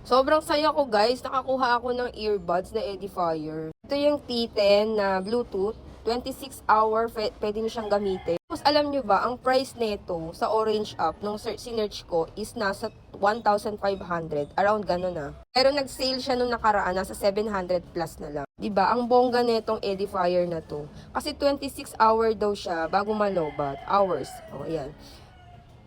Sobrang saya ko guys, nakakuha ako ng earbuds na Edifier. Ito yung T10 na Bluetooth, 26 hour pwede nyo siyang gamitin. Tapos alam nyo ba, ang price nito sa Orange app, nung sinerch ko, is nasa 1,500. Around ganun na. Pero nag-sale siya nung nakaraan, nasa 700 plus na lang. Diba? Ang bongga nitong Edifier na to. Kasi 26 hour daw siya bago malobat. Hours. O, ayan.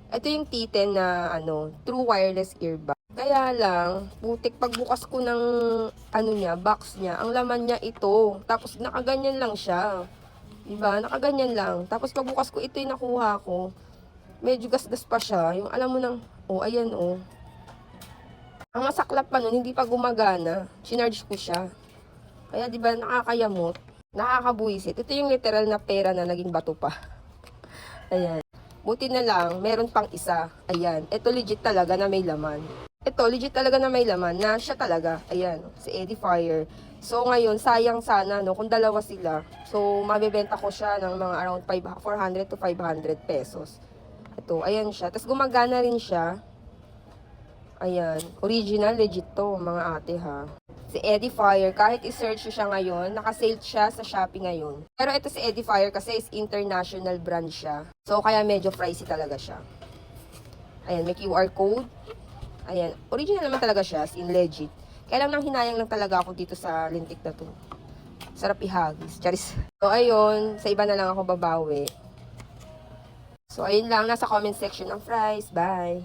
Ito yung T10 na true wireless earbud. Kaya lang, putik pagbukas ko ng box niya, ang laman niya ito. Tapos nakaganyan lang siya. 'Di ba? Nakaganyan lang. Tapos pagbukas ko ito yung nakuha ko. Medyo gasgas pa siya. Yung alam mo nang, ayan Ang masaklap pa nun, hindi pa gumagana. Sinarge ko siya. Kaya 'di ba nakakayamot, nakakabuisit. Ito yung literal na pera na naging bato pa. Ayan. Buti na lang, meron pang isa. Ayan. Ito legit talaga na may laman. Ito, legit talaga na may laman na siya talaga. Ayan, si Edifier. So, ngayon, sayang sana, no, kung dalawa sila. So, mabibenta ko siya ng mga around 400 to 500 pesos. Ito, ayan siya. Tapos, gumagana rin siya. Ayan, original, legit to, mga ate ha. Si Edifier, kahit i-search siya ngayon, nakasale siya sa Shopee ngayon. Pero ito si Edifier kasi is international brand siya. So, kaya medyo pricey talaga siya. Ayan, may QR code. Ayan, original naman talaga siya, as in legit. Kaya lang nang hinayang lang talaga ako dito sa lintik na to. Sarap ihagis. Charis. So, ayun, sa iba na lang ako babawi. So, ayun lang, nasa comment section ng price. Bye!